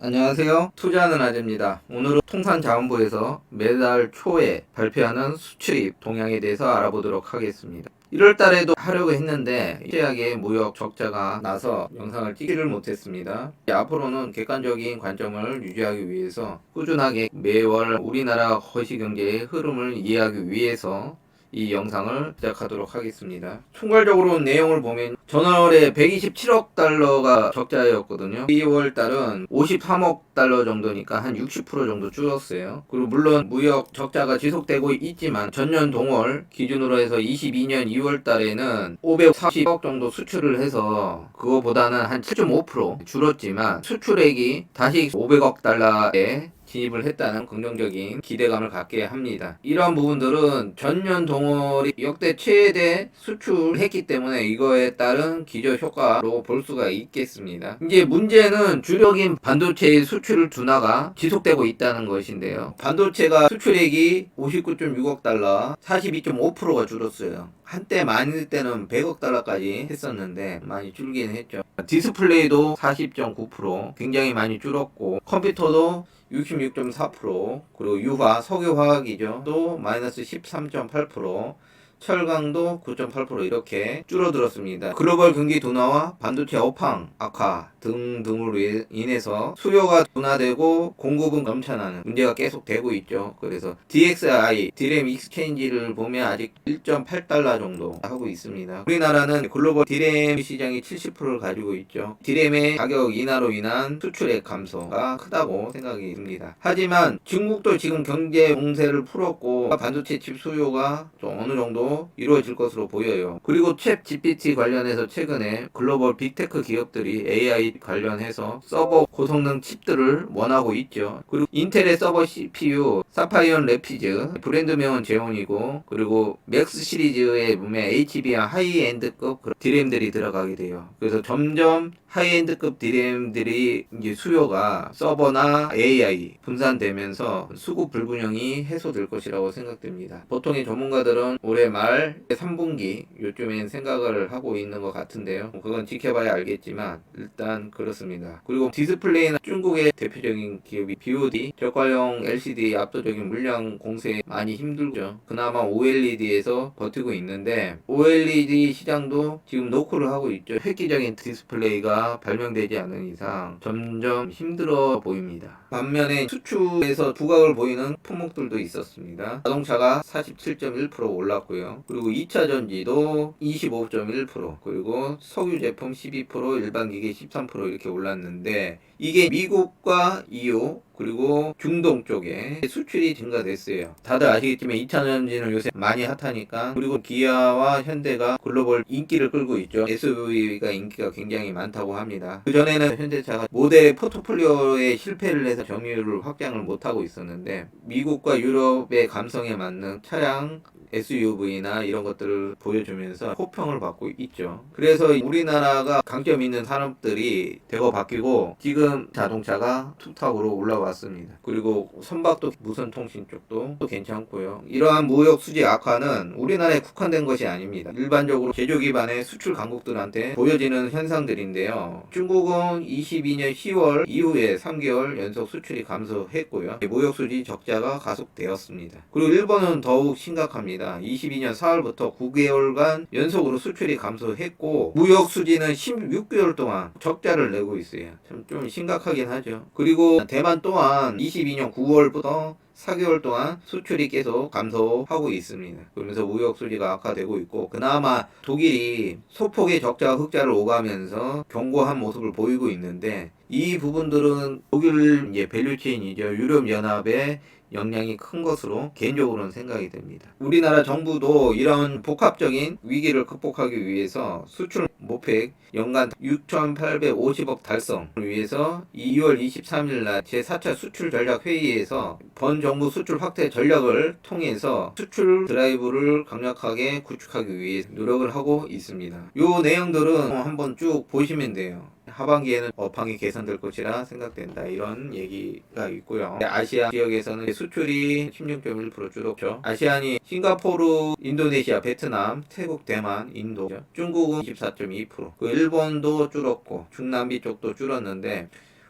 안녕하세요. 투자하는 아재입니다. 오늘은 통산자원부에서 매달 초에 발표하는 수출입 동향에 대해서 알아보도록 하겠습니다. 1월 달에도 하려고 했는데 최악의 무역 적자가 나서 영상을 찍지를 못했습니다. 앞으로는 객관적인 관점을 유지하기 위해서 꾸준하게 매월 우리나라 거시경제의 흐름을 이해하기 위해서 이 영상을 시작하도록 하겠습니다. 총괄적으로 내용을 보면 전월에 127억 달러가 적자였거든요. 2월 달은 53억 달러 정도니까 한 60% 정도 줄었어요. 그리고 물론 무역 적자가 지속되고 있지만 전년 동월 기준으로 해서 22년 2월 달에는 540억 정도 수출을 해서 그거보다는 한 7.5% 줄었지만 수출액이 다시 500억 달러에 진입을 했다는 긍정적인 기대감을 갖게 합니다. 이러한 부분들은 전년 동월이 역대 최대 수출했기 때문에 이거에 따른 기저 효과로 볼 수가 있겠습니다. 이제 문제는 주력인 반도체의 수출 둔화가 지속되고 있다는 것인데요. 반도체가 수출액이 59.6억 달러, 42.5%가 줄었어요. 한때 많을 때는 100억 달러까지 했었는데 많이 줄긴 했죠. 디스플레이도 40.9% 굉장히 많이 줄었고 컴퓨터도 66.4% 그리고 유화, 석유화학이죠. 또 마이너스 13.8% 철강도 9.8% 이렇게 줄어들었습니다. 글로벌 경기 둔화와 반도체 업황 악화 등등으로 인해서 수요가 둔화되고 공급은 넘쳐나는 문제가 계속되고 있죠. 그래서 DXI, 디램 익스체인지를 보면 아직 1.8달러 정도 하고 있습니다. 우리나라는 글로벌 디램 시장이 70%를 가지고 있죠. 디램의 가격 인하로 인한 수출액 감소가 크다고 생각이 듭니다. 하지만 중국도 지금 경제 봉쇄를 풀었고 반도체 칩 수요가 좀 어느 정도 이루어질 것으로 보여요. 그리고 챗 GPT 관련해서 최근에 글로벌 빅테크 기업들이 AI 관련해서 서버 고성능 칩들을 원하고 있죠. 그리고 인텔의 서버 CPU 사파이언 래피즈 브랜드명은 제온이고 그리고 맥스 시리즈에 보면 HBM 하이엔드급 디램들이 들어가게 돼요. 그래서 점점 하이엔드급 디램들이 이제 수요가 서버나 AI 분산되면서 수급 불균형이 해소될 것이라고 생각됩니다. 보통의 전문가들은 올해 말 3분기 요쯤엔 생각을 하고 있는 것 같은데요. 그건 지켜봐야 알겠지만 일단 그렇습니다. 그리고 디스플레이는 중국의 대표적인 기업이 BOD 저가형 LCD 압도적인 물량 공세 많이 힘들죠. 그나마 OLED에서 버티고 있는데 OLED 시장도 지금 노크를 하고 있죠. 획기적인 디스플레이가 발명되지 않은 이상 점점 힘들어 보입니다. 반면에 수출에서 부각을 보이는 품목들도 있었습니다. 자동차가 47.1% 올랐고요. 그리고 2차 전지도 25.1% 그리고 석유 제품 12% 일반 기계 13% 이렇게 올랐는데 이게 미국과 EU 그리고 중동 쪽에 수출이 증가됐어요. 다들 아시겠지만 2차 전지는 요새 많이 핫하니까 그리고 기아와 현대가 글로벌 인기를 끌고 있죠. SUV가 인기가 굉장히 많다고 합니다. 그전에는 현대차가 모델 포트폴리오에 실패를 해서 점유율을 확장을 못하고 있었는데 미국과 유럽의 감성에 맞는 차량 SUV나 이런 것들을 보여주면서 호평을 받고 있죠. 그래서 우리나라가 강점 있는 산업들이 대거 바뀌고 지금 자동차가 툭탁으로 올라왔습니다. 그리고 선박도 무선통신 쪽도 또 괜찮고요. 이러한 무역 수지 악화는 우리나라에 국한된 것이 아닙니다. 일반적으로 제조 기반의 수출 강국들한테 보여지는 현상들인데요. 중국은 22년 10월 이후에 3개월 연속 수출이 감소했고요. 무역 수지 적자가 가속되었습니다. 그리고 일본은 더욱 심각합니다. 22년 4월부터 9개월간 연속으로 수출이 감소했고 무역 수지는 16개월 동안 적자를 내고 있어요. 좀 심각하긴 하죠. 그리고 대만 또한 22년 9월부터 4개월 동안 수출이 계속 감소하고 있습니다. 그러면서 무역 수지가 악화되고 있고 그나마 독일이 소폭의 적자 흑자를 오가면서 견고한 모습을 보이고 있는데 이 부분들은 독일 이제 밸류체인이죠. 유럽연합의 영향이 큰 것으로 개인적으로는 생각이 됩니다. 우리나라 정부도 이런 복합적인 위기를 극복하기 위해서 수출 모팩 연간 6,850억 달성을 위해서 2월 23일 날 제4차 수출 전략 회의에서 본 정부 수출 확대 전략을 통해서 수출 드라이브를 강력하게 구축하기 위해 노력을 하고 있습니다. 이 내용들은 한번 쭉 보시면 돼요. 하반기에는 업황이 개선될 것이라 생각된다. 이런 얘기가 있고요. 아시아 지역에서는 수출이 16.1% 줄었죠. 아시안이 싱가포르, 인도네시아, 베트남, 태국, 대만, 인도, 중국은 24.2%. 그 일본도 줄었고 중남미 쪽도 줄었는데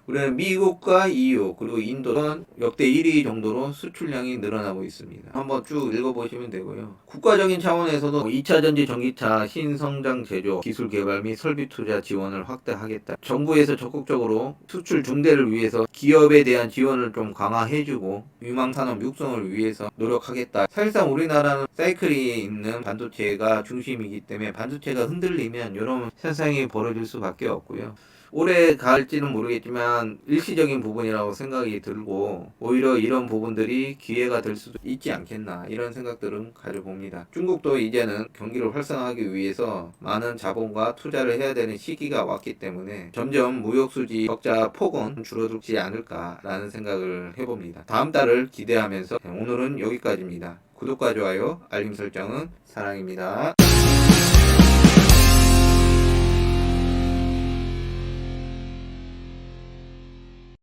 우리는 미국과 EU 그리고 인도는 역대 1위 정도로 수출량이 늘어나고 있습니다. 한번 쭉 읽어보시면 되고요. 국가적인 차원에서도 2차 전지 전기차 신성장 제조 기술 개발 및 설비 투자 지원을 확대하겠다. 정부에서 적극적으로 수출 증대를 위해서 기업에 대한 지원을 좀 강화해주고 유망산업 육성을 위해서 노력하겠다. 사실상 우리나라는 사이클이 있는 반도체가 중심이기 때문에 반도체가 흔들리면 이런 현상이 벌어질 수밖에 없고요. 오래 갈지는 모르겠지만 일시적인 부분이라고 생각이 들고 오히려 이런 부분들이 기회가 될 수도 있지 않겠나 이런 생각들은 가져봅니다. 중국도 이제는 경기를 활성화하기 위해서 많은 자본과 투자를 해야 되는 시기가 왔기 때문에 점점 무역수지 적자 폭은 줄어들지 않을까라는 생각을 해봅니다. 다음 달을 기대하면서 오늘은 여기까지입니다. 구독과 좋아요, 알림 설정은 사랑입니다.